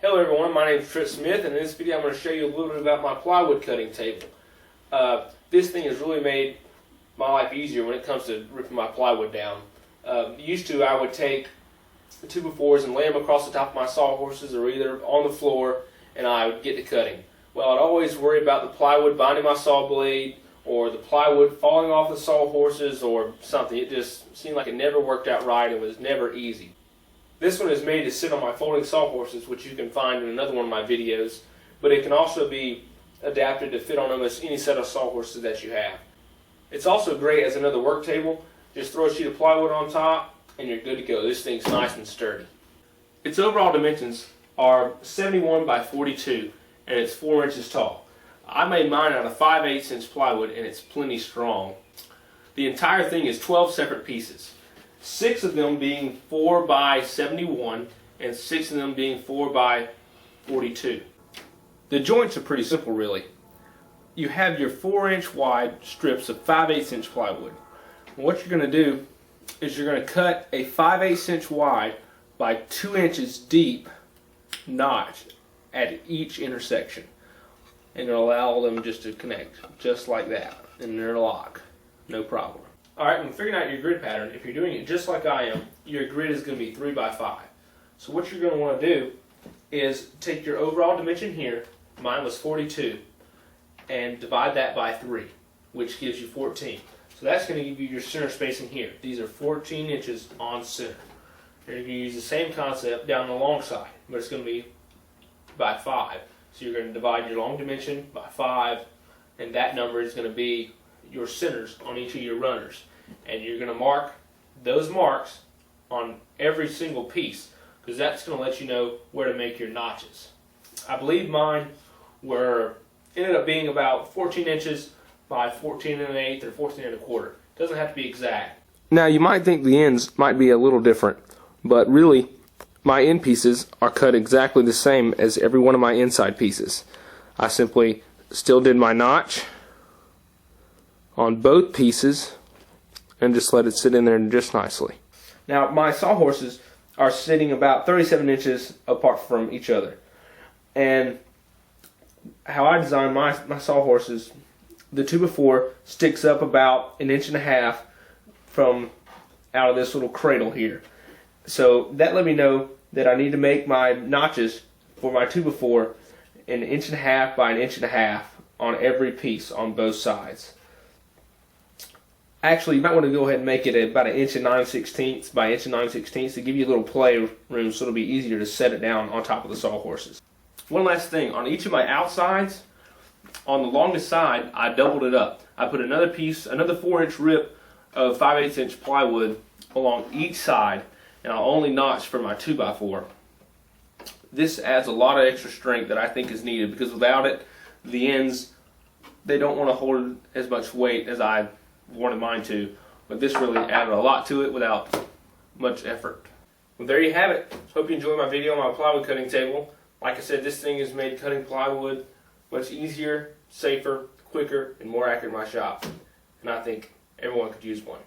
Hello everyone, my name is Trent Smith, and in this video I'm going to show you a little bit about my plywood cutting table. This thing has really made my life easier when it comes to ripping my plywood down. Used to, I would take the 2x4s and lay them across the top of my sawhorses or either on the floor, and I would get to cutting. Well, I'd always worry about the plywood binding my saw blade or the plywood falling off the sawhorses or something. It just seemed like it never worked out right and was never easy. This one is made to sit on my folding sawhorses, which you can find in another one of my videos, but it can also be adapted to fit on almost any set of sawhorses that you have. It's also great as another work table. Just throw a sheet of plywood on top and you're good to go. This thing's nice and sturdy. Its overall dimensions are 71 by 42 and it's 4 inches tall. I made mine out of 5/8 inch plywood and it's plenty strong. The entire thing is 12 separate pieces. 6 of them being 4 by 71 and 6 of them being 4 by 42. The joints are pretty simple really. You have your 4-inch wide strips of 5/8 inch plywood. What you're going to do is you're going to cut a 5/8 inch wide by 2 inches deep notch at each intersection. And it'll allow them just to connect just like that and they'll lock. No problem. Alright, when figuring out your grid pattern, if you're doing it just like I am, your grid is going to be 3 by 5. So what you're going to want to do is take your overall dimension here, mine was 42, and divide that by 3, which gives you 14. So that's going to give you your center spacing here. These are 14 inches on center. You're going to use the same concept down the long side, but it's going to be by 5. So you're going to divide your long dimension by 5, and that number is going to be your centers on each of your runners, and you're going to mark those marks on every single piece because that's going to let you know where to make your notches. I believe mine ended up being about 14 inches by 14 1/8 or 14 1/4. Doesn't have to be exact. Now you might think the ends might be a little different, but really my end pieces are cut exactly the same as every one of my inside pieces. I simply still did my notch on both pieces and just let it sit in there just nicely. Now my sawhorses are sitting about 37 inches apart from each other, and how I designed my sawhorses, the 2x4 sticks up about 1.5 inches from out of this little cradle here. So that let me know that I need to make my notches for my 2x4 1.5 inches by 1.5 inches on every piece on both sides. Actually, you might want to go ahead and make it about 1 9/16 by 1 9/16 to give you a little play room so it'll be easier to set it down on top of the sawhorses. One last thing, on each of my outsides, on the longest side, I doubled it up. I put another 4-inch rip of 5/8 inch plywood along each side, and I'll only notch for my 2x4. This adds a lot of extra strength that I think is needed because without it, the ends, they don't want to hold as much weight as I wanted mine to, but this really added a lot to it without much effort. Well, there you have it. Hope you enjoyed my video on my plywood cutting table. Like I said, this thing has made cutting plywood much easier, safer, quicker, and more accurate in my shop, and I think everyone could use one.